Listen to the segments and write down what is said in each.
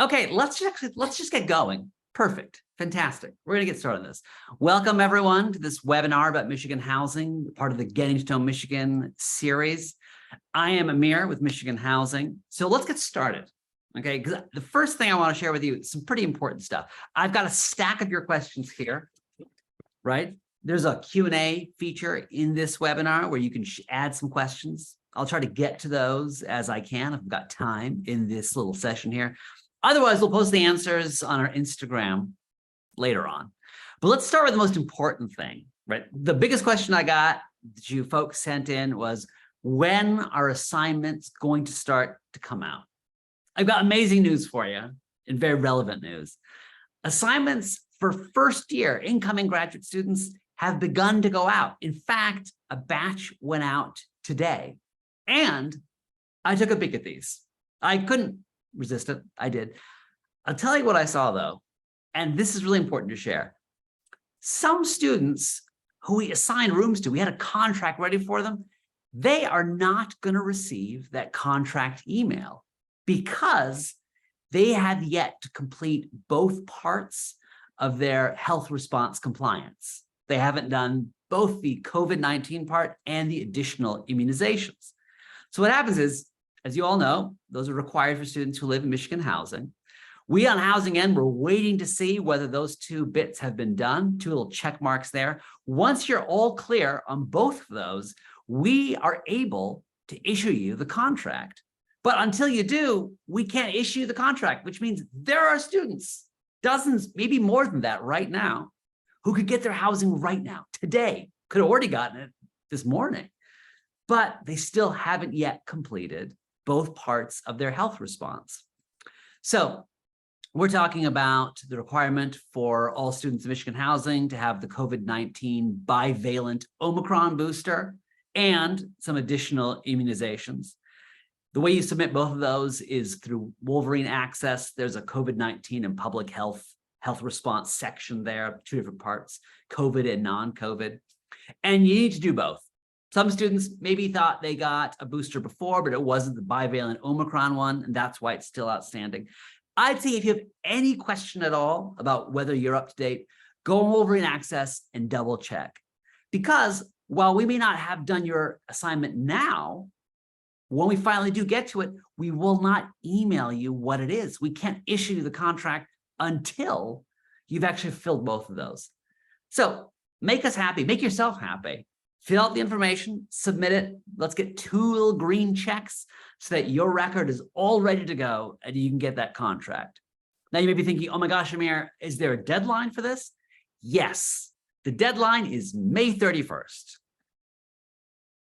Okay, let's just get going. Perfect. Fantastic. We're going to get started on this. Welcome, everyone, to this webinar about Michigan housing, part of the Getting to Know Michigan series. I am Amir with Michigan Housing. So let's get started. Okay, because the first thing I want to share with you is some pretty important stuff. I've got a stack of your questions here, right? There's a Q&A feature in this webinar where you can add some questions. I'll try to get to those as I can if I've got time in this little session here. Otherwise, we'll post the answers on our Instagram later on. But let's start with the most important thing, right? The biggest question I got that you folks sent in was, when are assignments going to start to come out? I've got amazing news for you and very relevant news. Assignments for first year incoming graduate students have begun to go out. In fact, a batch went out today. And I took a peek at these. I couldn't resist it. I did. I'll tell you what I saw, though, and this is really important to share. Some students who we assigned rooms to, we had a contract ready for them, they are not going to receive that contract email because they have yet to complete both parts of their health response compliance. They haven't done both the COVID-19 part and the additional immunizations. So what happens is, as you all know, those are required for students who live in Michigan housing. We on Housing End, we're waiting to see whether those two bits have been done, two little check marks there. Once you're all clear on both of those, we are able to issue you the contract. But until you do, we can't issue the contract, which means there are students, dozens, maybe more than that right now, who could get their housing right now, today, could have already gotten it this morning, but they still haven't yet completed both parts of their health response. So we're talking about the requirement for all students in Michigan housing to have the COVID-19 bivalent Omicron booster and some additional immunizations. The way you submit both of those is through Wolverine Access. There's a COVID-19 and public health response section there, two different parts, COVID and non-COVID. And you need to do both. Some students maybe thought they got a booster before, but it wasn't the bivalent Omicron one, and that's why it's still outstanding. I'd say if you have any question at all about whether you're up to date, go over in Access and double check. Because while we may not have done your assignment now, when we finally do get to it, we will not email you what it is. We can't issue the contract until you've actually filled both of those. So make us happy, make yourself happy. Fill out the information, submit it. Let's get two little green checks so that your record is all ready to go and you can get that contract. Now you may be thinking, oh my gosh, Amir, is there a deadline for this? Yes, the deadline is May 31st.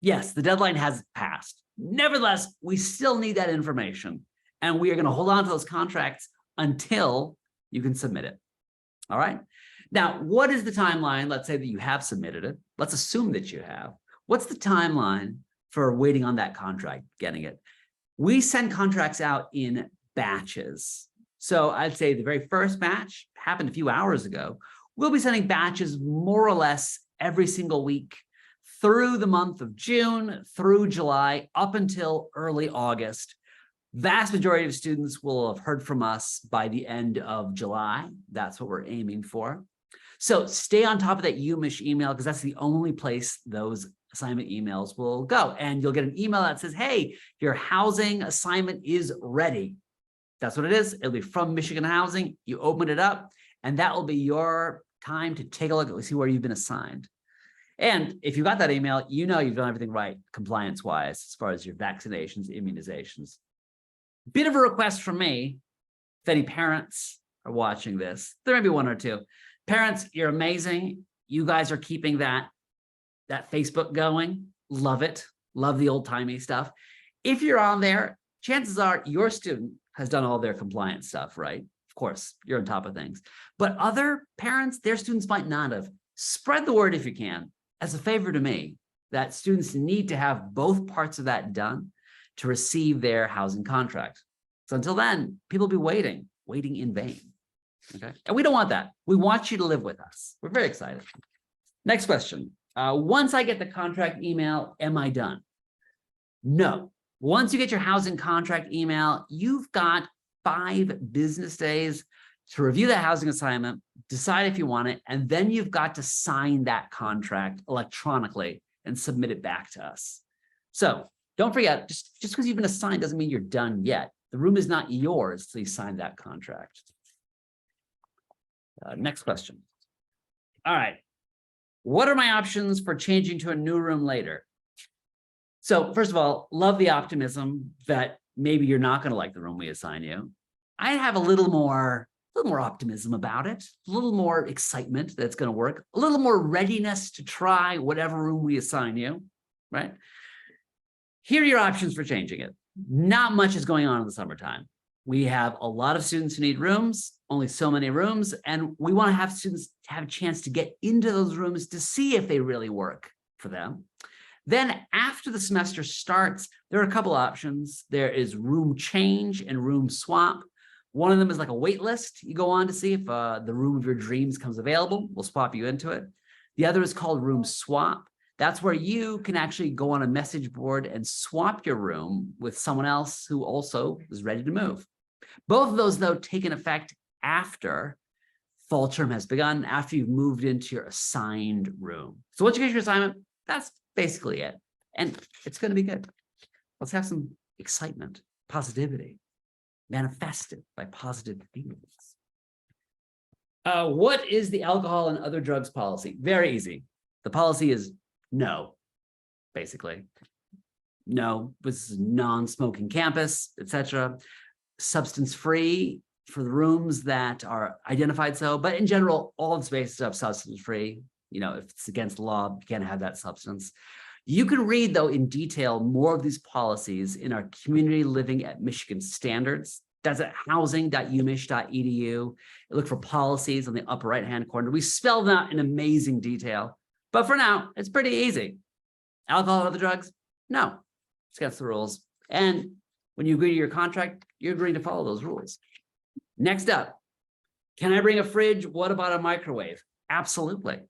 Yes, the deadline has passed. Nevertheless, we still need that information and we are going to hold on to those contracts until you can submit it. All right. Now, what is the timeline? Let's say that you have submitted it. Let's assume that you have. What's the timeline for waiting on that contract, getting it? We send contracts out in batches. So I'd say the very first batch happened a few hours ago. We'll be sending batches more or less every single week through the month of June, through July, up until early August. Vast majority of students will have heard from us by the end of July. That's what we're aiming for. So stay on top of that UMich email because that's the only place those assignment emails will go. And you'll get an email that says, hey, your housing assignment is ready. That's what it is. It'll be from Michigan Housing. You open it up and that will be your time to take a look and see where you've been assigned. And if you got that email, you know you've done everything right compliance-wise as far as your vaccinations, immunizations. Bit of a request from me, if any parents are watching this, there may be one or two. Parents, you're amazing. You guys are keeping that Facebook going. Love it. Love the old-timey stuff. If you're on there, chances are your student has done all their compliance stuff, right? Of course, you're on top of things. But other parents, their students might not have. Spread the word if you can. As a favor to me, that students need to have both parts of that done to receive their housing contract. So until then, people will be waiting in vain. Okay, and we don't want that. We want you to live with us. We're very excited. Next question. Once I get the contract email, am I done? No. Once you get your housing contract email, you've got 5 business days to review the housing assignment, decide if you want it, and then you've got to sign that contract electronically and submit it back to us. So don't forget, just because you've been assigned doesn't mean you're done yet. The room is not yours till you sign that contract. Next question. All right. What are my options for changing to a new room later? So first of all, love the optimism that maybe you're not going to like the room we assign you. I have a little more optimism about it, a little more excitement that it's going to work, a little more readiness to try whatever room we assign you, right? Here are your options for changing it. Not much is going on in the summertime. We have a lot of students who need rooms, only so many rooms, and we want to have students have a chance to get into those rooms to see if they really work for them. Then after the semester starts, there are a couple options. There is room change and room swap. One of them is like a wait list. You go on to see if the room of your dreams comes available. We'll swap you into it. The other is called room swap. That's where you can actually go on a message board and swap your room with someone else who also is ready to move. Both of those, though, take an effect after fall term has begun, after you've moved into your assigned room. So once you get your assignment, that's basically it. And it's going to be good. Let's have some excitement, positivity, manifested by positive feelings. What is the alcohol and other drugs policy? Very easy. The policy is no, basically. No, this is non-smoking campus, etc. Substance-free for the rooms that are identified so, but in general, all the spaces are substance-free. You know, if it's against the law, you can't have that substance. You can read, though, in detail more of these policies in our Community Living at Michigan Standards. That's at housing.umich.edu. Look for policies on the upper right-hand corner. We spell them out in amazing detail. But for now, it's pretty easy. Alcohol and other drugs? No, it's against the rules. And when you agree to your contract, you're agreeing to follow those rules. Next up, can I bring a fridge? What about a microwave? Absolutely. A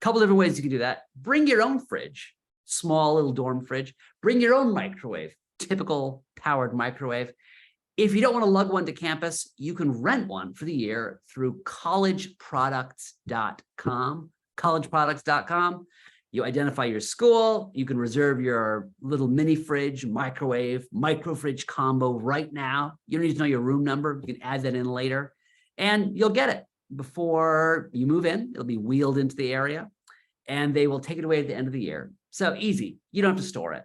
couple different ways you can do that. Bring your own fridge, small little dorm fridge. Bring your own microwave, typical powered microwave. If you don't want to lug one to campus, you can rent one for the year through collegeproducts.com. collegeproducts.com. You identify your school. You can reserve your little mini fridge, microwave, micro fridge combo right now. You don't need to know your room number. You can add that in later, and you'll get it before you move in. It'll be wheeled into the area, and they will take it away at the end of the year. So easy. You don't have to store it.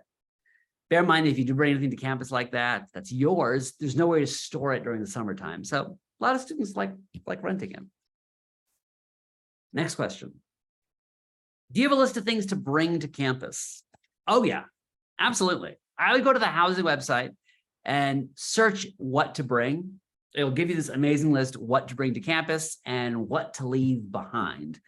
Bear in mind, if you do bring anything to campus like that, that's yours. There's no way to store it during the summertime. So a lot of students like renting it. Next question. Do you have a list of things to bring to campus? Oh, yeah, absolutely. I would go to the housing website and search what to bring. It'll give you this amazing list, what to bring to campus and what to leave behind.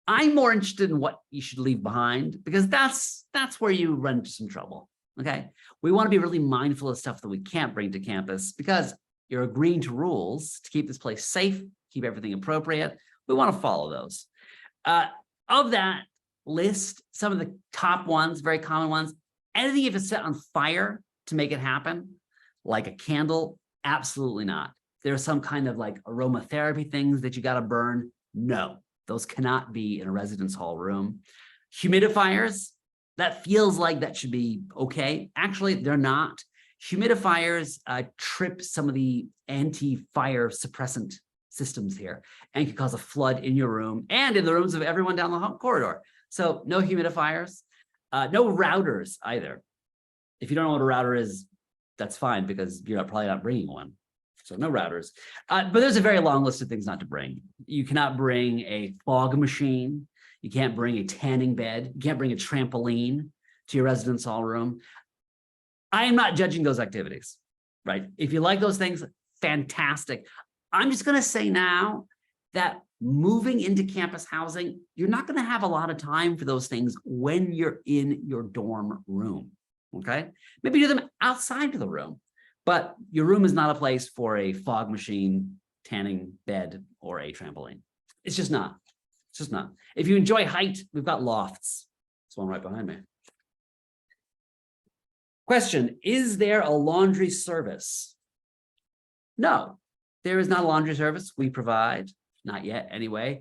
I'm more interested in what you should leave behind because that's where you run into some trouble, okay? We want to be really mindful of stuff that we can't bring to campus because you're agreeing to rules to keep this place safe, keep everything appropriate. We want to follow those. Of that list, some of the top ones, very common ones, anything if it's set on fire to make it happen, like a candle, absolutely not. There's some kind of like aromatherapy things that you got to burn. No, those cannot be in a residence hall room. Humidifiers, that feels like that should be okay. Actually, they're not. Humidifiers trip some of the anti-fire suppressant systems here and can cause a flood in your room and in the rooms of everyone down the corridor. So no humidifiers, no routers either. If you don't know what a router is, that's fine because you're probably not bringing one. So no routers. But there's a very long list of things not to bring. You cannot bring a fog machine. You can't bring a tanning bed. You can't bring a trampoline to your residence hall room. I am not judging those activities, right? If you like those things, fantastic. I'm just going to say now that moving into campus housing, you're not going to have a lot of time for those things when you're in your dorm room, okay? Maybe do them outside of the room, but your room is not a place for a fog machine, tanning bed, or a trampoline. It's just not. It's just not. If you enjoy height, we've got lofts. There's one right behind me. Question, is there a laundry service? No, there is not a laundry service we provide. Not yet, anyway.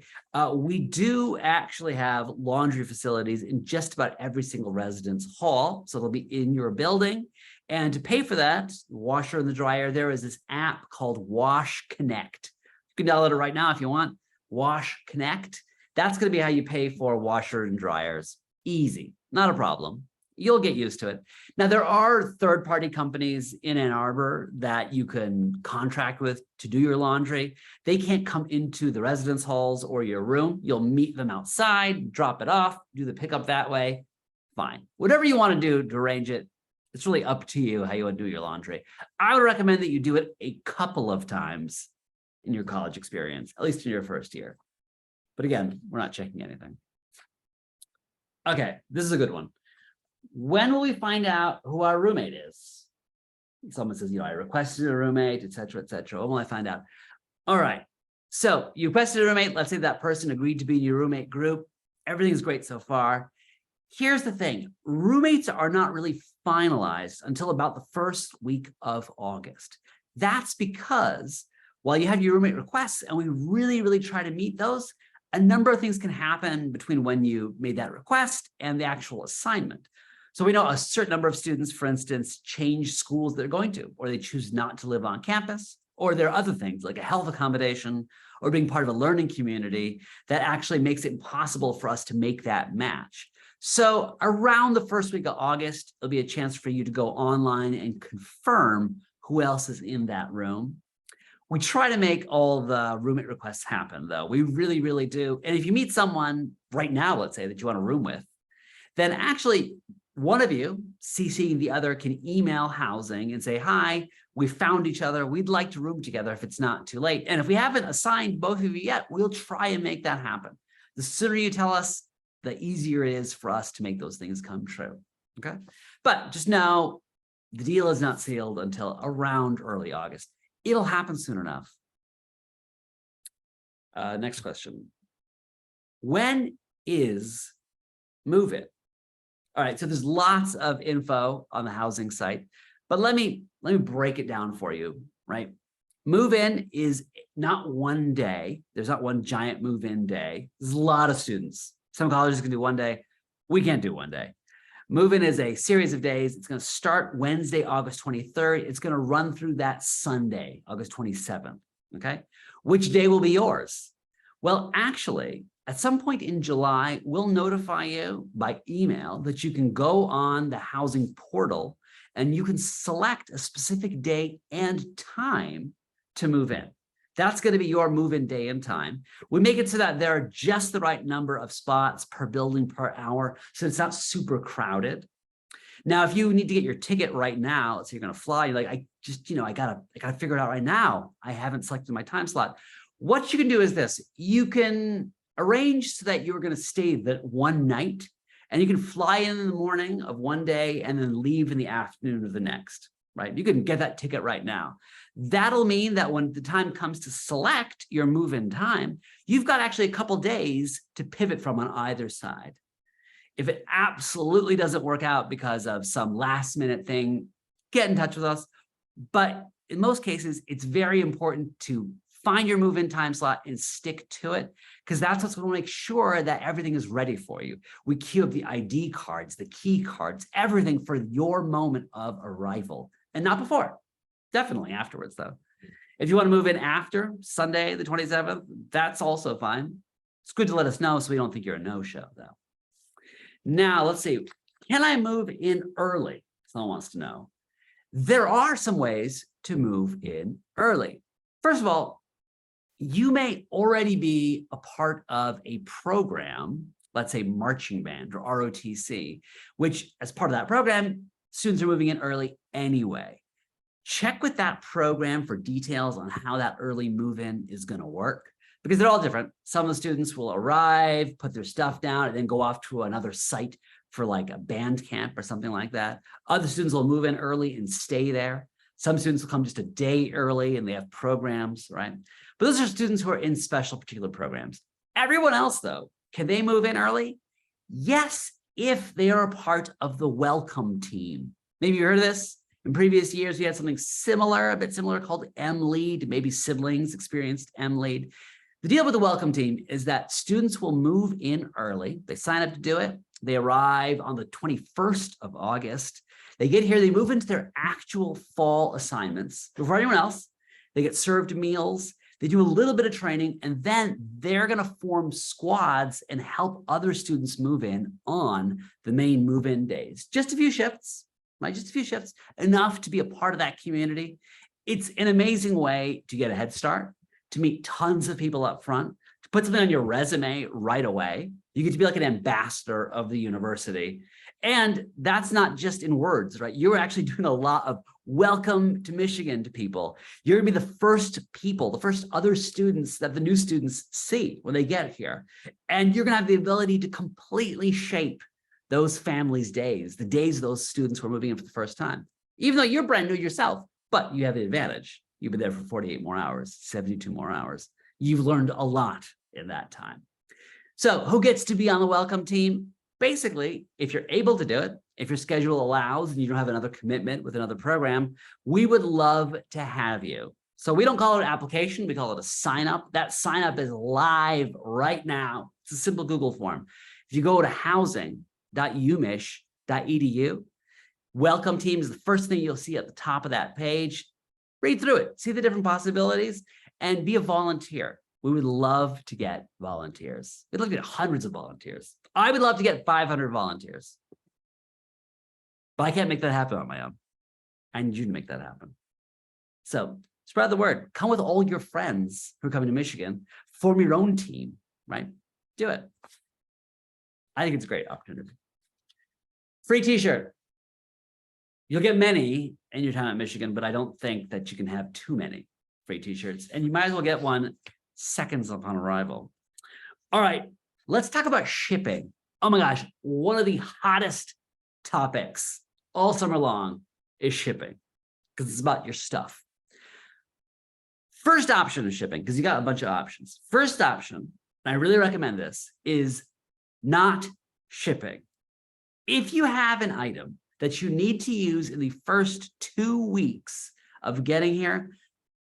We do actually have laundry facilities in just about every single residence hall. So they'll be in your building. And to pay for that, the washer and the dryer, there is this app called Wash Connect. You can download it right now if you want. Wash Connect. That's going to be how you pay for washer and dryers. Easy, not a problem. You'll get used to it. Now, there are third-party companies in Ann Arbor that you can contract with to do your laundry. They can't come into the residence halls or your room. You'll meet them outside, drop it off, do the pickup that way. Fine. Whatever you want to do to arrange it, it's really up to you how you want to do your laundry. I would recommend that you do it a couple of times in your college experience, at least in your first year. But again, we're not checking anything. Okay, this is a good one. When will we find out who our roommate is? Someone says, I requested a roommate, et cetera, et cetera. When will I find out? All right. So you requested a roommate. Let's say that person agreed to be in your roommate group. Everything's great so far. Here's the thing. Roommates are not really finalized until about the first week of August. That's because while you have your roommate requests and we really, really try to meet those, a number of things can happen between when you made that request and the actual assignment. So we know a certain number of students, for instance, change schools they're going to, or they choose not to live on campus, or there are other things like a health accommodation or being part of a learning community that actually makes it impossible for us to make that match. So around the first week of August, there'll be a chance for you to go online and confirm who else is in that room. We try to make all the roommate requests happen, though. We really, really do. And if you meet someone right now, let's say, that you want to room with, then actually one of you, CCing the other, can email housing and say, hi, we found each other. We'd like to room together if it's not too late. And if we haven't assigned both of you yet, we'll try and make that happen. The sooner you tell us, the easier it is for us to make those things come true. Okay. But just know the deal is not sealed until around early August. It'll happen soon enough. Next question. When is move-in? All right, so there's lots of info on the housing site, but let me break it down for you, right? Move-in is not one day. There's not one giant move-in day. There's a lot of students. Some colleges can do one day. We can't do one day. Move-in is a series of days. It's going to start Wednesday, August 23rd. It's going to run through that Sunday, August 27th, okay? Which day will be yours? Well, actually, at some point in July, we'll notify you by email that you can go on the housing portal and you can select a specific day and time to move in. That's going to be your move-in day and time. We make it so that there are just the right number of spots per building per hour, so it's not super crowded. Now, if you need to get your ticket right now, let's say you're going to fly, you're like, I gotta figure it out right now. I haven't selected my time slot. What you can do is this: you can arrange so that you're going to stay that one night, and you can fly in the morning of one day and then leave in the afternoon of the next. Right? You can get that ticket right now. That'll mean that when the time comes to select your move-in time, you've got actually a couple days to pivot from on either side. If it absolutely doesn't work out because of some last minute thing, get in touch with us. But in most cases, it's very important to find your move-in time slot and stick to it, because that's what's going to make sure that everything is ready for you. We queue up the ID cards, the key cards, everything for your moment of arrival. And not before, definitely afterwards, though. If you want to move in after Sunday, the 27th, that's also fine. It's good to let us know so we don't think you're a no-show, though. Now, let's see. Can I move in early? Someone wants to know. There are some ways to move in early. First of all, you may already be a part of a program, let's say marching band or ROTC, which as part of that program, students are moving in early anyway. Check with that program for details on how that early move-in is going to work, because they're all different. Some of the students will arrive, put their stuff down, and then go off to another site for like a band camp or something like that. Other students will move in early and stay there. Some students will come just a day early and they have programs, right? But those are students who are in special particular programs. Everyone else, though, can they move in early? Yes, if they are a part of the welcome team. Maybe you heard of this. In previous years, we had something similar, a bit similar, called M-Lead. Maybe siblings experienced M-Lead. The deal with the welcome team is that students will move in early. They sign up to do it. They arrive on the 21st of August. They get here, they move into their actual fall assignments before anyone else. They get served meals. They do a little bit of training, and then they're going to form squads and help other students move in on the main move-in days. Just a few shifts, right? Just a few shifts, enough to be a part of that community. It's an amazing way to get a head start, to meet tons of people up front, to put something on your resume right away. You get to be like an ambassador of the university. And that's not just in words, right? You're actually doing a lot of welcome to Michigan to people. You're gonna be the first people, the first other students that the new students see when they get here. And you're gonna have the ability to completely shape those families' days, the days of those students who are moving in for the first time. Even though you're brand new yourself, but you have the advantage. You've been there for 48 more hours, 72 more hours. You've learned a lot in that time. So who gets to be on the welcome team? Basically, if you're able to do it, if your schedule allows and you don't have another commitment with another program, we would love to have you. So we don't call it an application, we call it a sign up. That sign up is live right now. It's a simple Google form. If you go to housing.umich.edu, welcome team is the first thing you'll see at the top of that page. Read through it, see the different possibilities, and be a volunteer. We would love to get volunteers. We'd love to get hundreds of volunteers. I would love to get 500 volunteers. But I can't make that happen on my own. I need you to make that happen. So spread the word. Come with all your friends who are coming to Michigan. Form your own team, right? Do it. I think it's a great opportunity. Free t-shirt. You'll get many in your time at Michigan, but I don't think that you can have too many free t-shirts. And you might as well get one seconds upon arrival. All right, let's talk about shipping. Oh my gosh, one of the hottest topics all summer long is shipping, because it's about your stuff. First option is shipping, because you got a bunch of options. First option, and I really recommend this, is not shipping. If you have an item that you need to use in the first 2 weeks of getting here,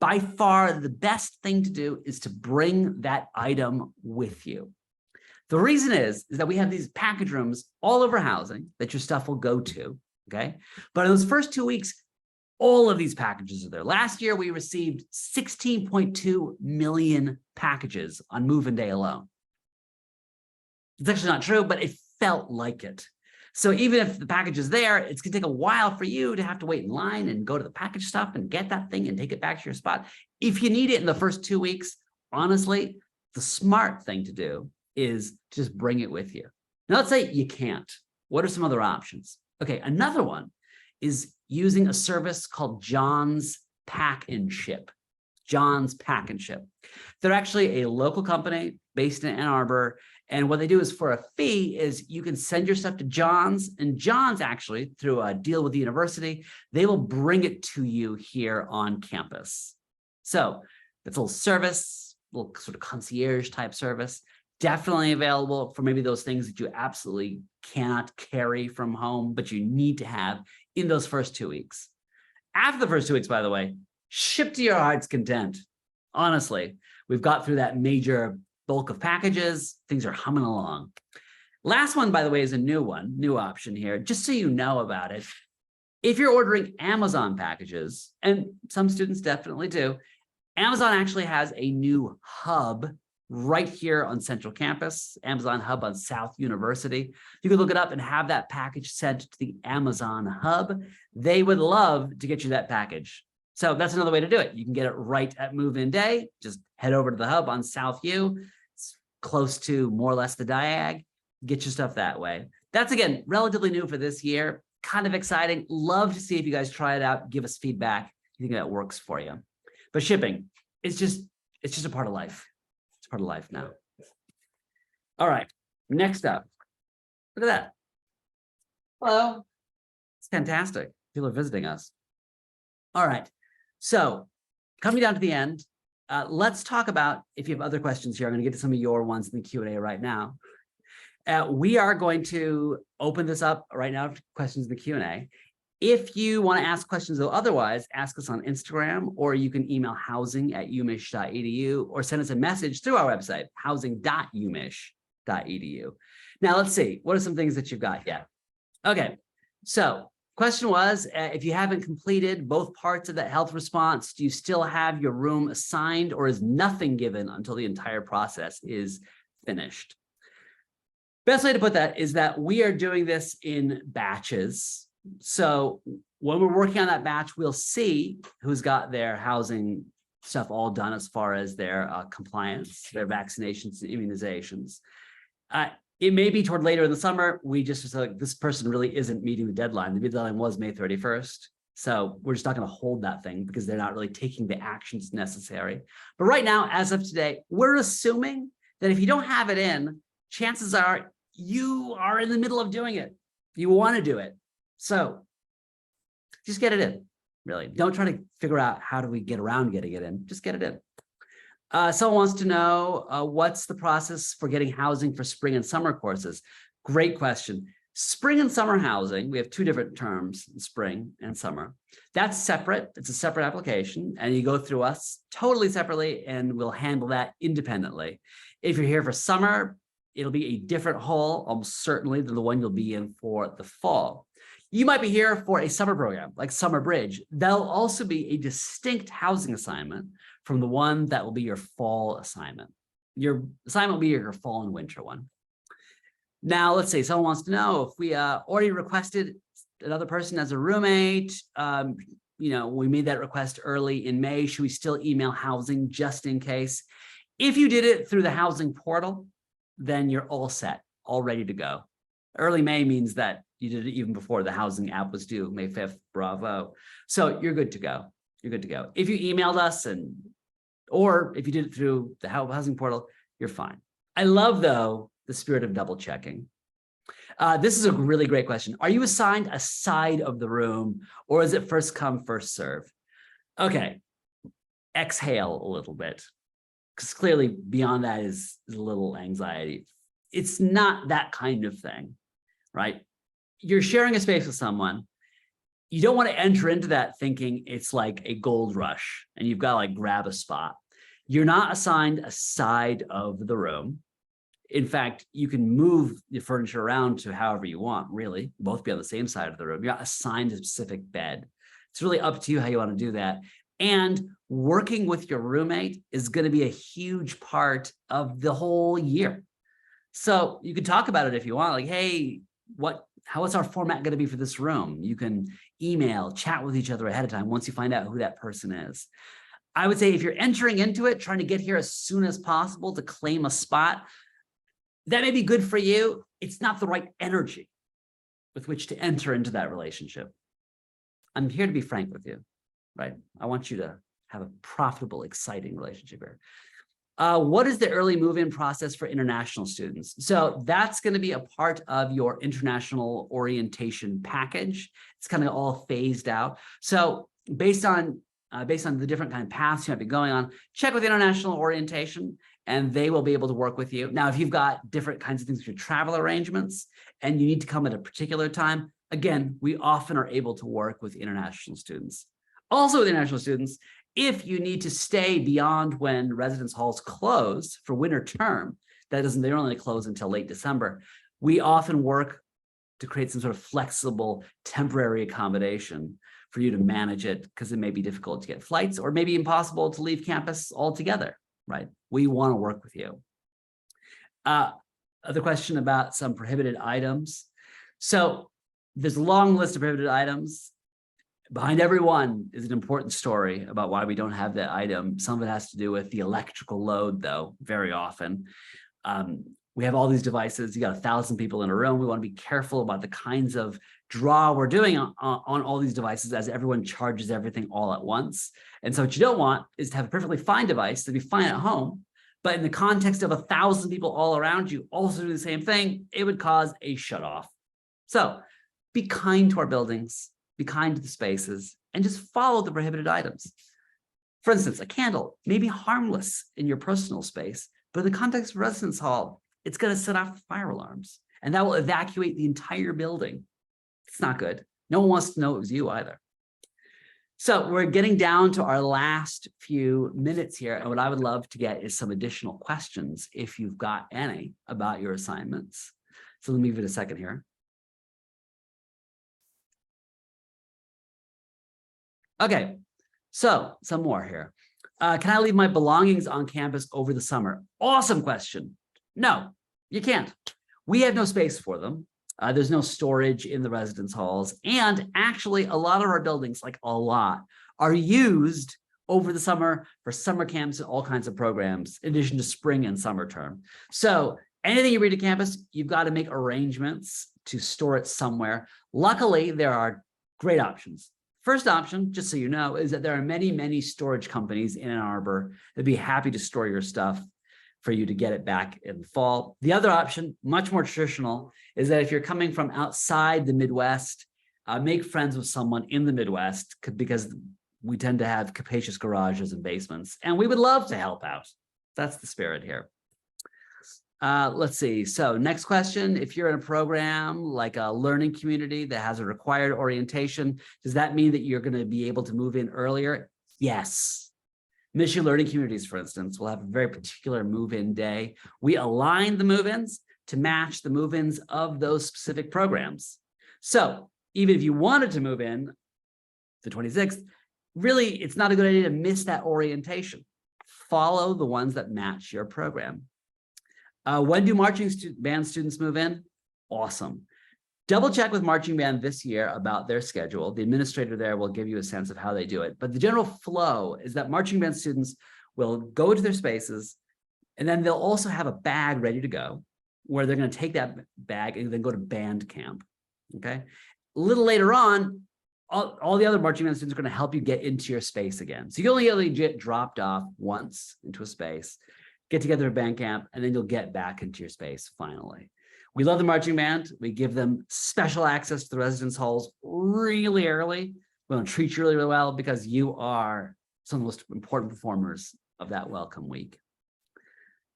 by far the best thing to do is to bring that item with you. The reason is that we have these package rooms all over housing that your stuff will go to, okay? But in those first 2 weeks, all of these packages are there. Last year, we received 16.2 million packages on move-in day alone. It's actually not true, but it felt like it. So even if the package is there, it's going to take a while for you to have to wait in line and go to the package stuff and get that thing and take it back to your spot. If you need it in the first 2 weeks, honestly, the smart thing to do is just bring it with you. Now, let's say you can't. What are some other options? Okay, another one is using a service called John's Pack and Ship. John's Pack and Ship. They're actually a local company based in Ann Arbor. And what they do is, for a fee, is you can send your stuff to John's, and John's actually, through a deal with the university, they will bring it to you here on campus. So it's a little service, a little sort of concierge type service, definitely available for maybe those things that you absolutely cannot carry from home, but you need to have in those first 2 weeks. After the first 2 weeks, by the way, ship to your heart's content. Honestly, we've got through that major bulk of packages. Things are humming along. Last one, by the way, is a new one, new option here, just so you know about it. If you're ordering Amazon packages, and some students definitely do, Amazon actually has a new hub right here on Central Campus, Amazon Hub on South University. You can look it up and have that package sent to the Amazon Hub. They would love to get you that package. So that's another way to do it. You can get it right at move-in day. Just head over to the hub on South U. It's close to more or less the diag. Get your stuff that way. That's, again, relatively new for this year. Kind of exciting. Love to see if you guys try it out. Give us feedback. You think that works for you. But shipping, it's just a part of life. It's part of life now. All right. Next up. Look at that. Hello. It's fantastic. People are visiting us. All right. So coming down to the end, let's talk about, if you have other questions here, I'm going to get to some of your ones in the Q&A right now. We are going to open this up right now to questions in the Q&A. If you want to ask questions though, otherwise, ask us on Instagram, or you can email housing@umich.edu or send us a message through our website, housing.umich.edu. Now, let's see. What are some things that you've got yet? Okay. So question was, if you haven't completed both parts of that health response, do you still have your room assigned, or is nothing given until the entire process is finished? Best way to put that is that we are doing this in batches. So when we're working on that batch, we'll see who's got their housing stuff all done as far as their compliance, their vaccinations and immunizations. It may be toward later in the summer. We just like, this person really isn't meeting the deadline. The deadline was May 31st. So we're just not going to hold that thing because they're not really taking the actions necessary. But right now, as of today, we're assuming that if you don't have it in, chances are you are in the middle of doing it. You want to do it. So just get it in, really. Don't try to figure out how do we get around getting it in. Just get it in. Someone wants to know, what's the process for getting housing for spring and summer courses? Great question. Spring and summer housing, we have two different terms, spring and summer. That's separate. It's a separate application, and you go through us totally separately, and we'll handle that independently. If you're here for summer, it'll be a different haul, almost certainly, than the one you'll be in for the fall. You might be here for a summer program like Summer Bridge. That'll also be a distinct housing assignment from the one that will be your fall assignment. Your assignment will be your fall and winter one. Now, let's say someone wants to know if we already requested another person as a roommate. We made that request early in May. Should we still email housing just in case? If you did it through the housing portal, then you're all set, all ready to go. Early May means that you did it even before the housing app was due, May 5th, bravo. So you're good to go. You're good to go. If you emailed us or if you did it through the housing portal, you're fine. I love, though, the spirit of double checking. This is a really great question. Are you assigned a side of the room, or is it first come, first serve? Okay, exhale a little bit, because clearly beyond that is a little anxiety. It's not that kind of thing, right? You're sharing a space with someone. You don't want to enter into that thinking it's like a gold rush and you've got to like grab a spot. You're not assigned a side of the room. In fact, you can move the furniture around to however you want, really. Both be on the same side of the room. You're not assigned a specific bed. It's really up to you how you want to do that. And working with your roommate is going to be a huge part of the whole year. So you can talk about it if you want, like, hey, what's our format going to be for this room? You can email, chat with each other ahead of time once you find out who that person is. I would say if you're entering into it, trying to get here as soon as possible to claim a spot, that may be good for you. It's not the right energy with which to enter into that relationship. I'm here to be frank with you, right? I want you to have a profitable, exciting relationship here. What is the early move-in process for international students? So that's going to be a part of your international orientation package. It's kind of all phased out. So based on the different kind of paths you might be going on, check with international orientation, and they will be able to work with you. Now, if you've got different kinds of things with your travel arrangements and you need to come at a particular time, again, we often are able to work with international students. Also with international students, if you need to stay beyond when residence halls close for winter term, they don't only close until late December, we often work to create some sort of flexible temporary accommodation for you to manage it, because it may be difficult to get flights or maybe impossible to leave campus altogether, right? We want to work with you. Other question about some prohibited items. So there's a long list of prohibited items. Behind every one is an important story about why we don't have that item. Some of it has to do with the electrical load, though, very often. We have all these devices. You got 1,000 people in a room. We want to be careful about the kinds of draw we're doing on all these devices as everyone charges everything all at once. And so what you don't want is to have a perfectly fine device to be fine at home, but in the context of 1,000 people all around you also do the same thing, it would cause a shutoff. So be kind to our buildings. Be kind to the spaces, and just follow the prohibited items. For instance, a candle may be harmless in your personal space, but in the context of residence hall, it's going to set off fire alarms, and that will evacuate the entire building. It's not good. No one wants to know it was you either. So we're getting down to our last few minutes here. And what I would love to get is some additional questions, if you've got any, about your assignments. So let me give it a second here. Okay, so some more here. Can I leave my belongings on campus over the summer? Awesome question. No, you can't. We have no space for them. There's no storage in the residence halls. And actually, a lot of our buildings, like a lot, are used over the summer for summer camps and all kinds of programs, in addition to spring and summer term. So anything you bring to campus, you've got to make arrangements to store it somewhere. Luckily, there are great options. First option, just so you know, is that there are many, many storage companies in Ann Arbor that'd be happy to store your stuff for you to get it back in the fall. The other option, much more traditional, is that if you're coming from outside the Midwest, make friends with someone in the Midwest, because we tend to have capacious garages and basements, and we would love to help out. That's the spirit here. Let's see. So next question, if you're in a program like a learning community that has a required orientation, does that mean that you're going to be able to move in earlier? Yes. Michigan Learning Communities, for instance, will have a very particular move-in day. We align the move-ins to match the move-ins of those specific programs. So even if you wanted to move in the 26th, really, it's not a good idea to miss that orientation. Follow the ones that match your program. When do marching band students move in? Awesome. Double check with marching band this year about their schedule. The administrator there will give you a sense of how they do it. But the general flow is that marching band students will go to their spaces, and then they'll also have a bag ready to go, where they're going to take that bag and then go to band camp. Okay. A little later on, all the other marching band students are going to help you get into your space again. So you only get dropped off once into a space, get together at band camp, and then you'll get back into your space finally. We love the marching band. We give them special access to the residence halls really early. We want to treat you really, really well, because you are some of the most important performers of that welcome week.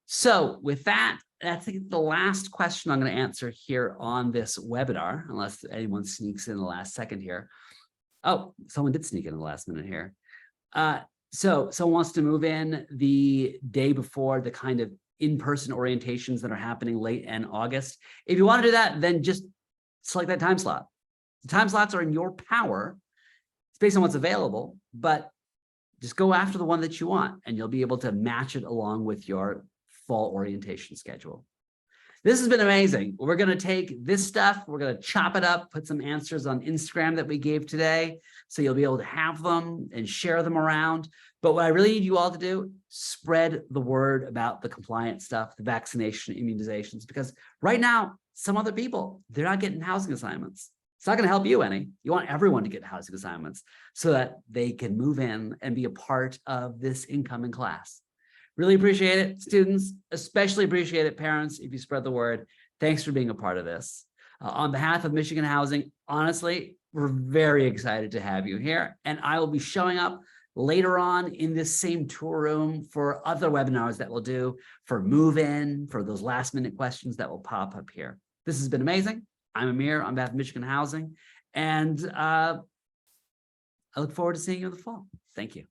So with that, that's the last question I'm going to answer here on this webinar, unless anyone sneaks in the last second here. Oh, someone did sneak in the last minute here. So someone wants to move in the day before the kind of in-person orientations that are happening late in August. If you want to do that, then just select that time slot. The time slots are in your power. It's based on what's available, but just go after the one that you want, and you'll be able to match it along with your fall orientation schedule. This has been amazing. We're going to take this stuff, we're going to chop it up, put some answers on Instagram that we gave today, so you'll be able to have them and share them around. But what I really need you all to do, spread the word about the compliance stuff, the vaccination, immunizations, because right now, some other people, they're not getting housing assignments. It's not going to help you any. You want everyone to get housing assignments so that they can move in and be a part of this incoming class. Really appreciate it, students. Especially appreciate it, parents, if you spread the word. Thanks for being a part of this. On behalf of Michigan Housing, honestly, we're very excited to have you here. And I will be showing up later on in this same tour room for other webinars that we'll do for move-in, for those last-minute questions that will pop up here. This has been amazing. I'm Amir on behalf of Michigan Housing, and I look forward to seeing you in the fall. Thank you.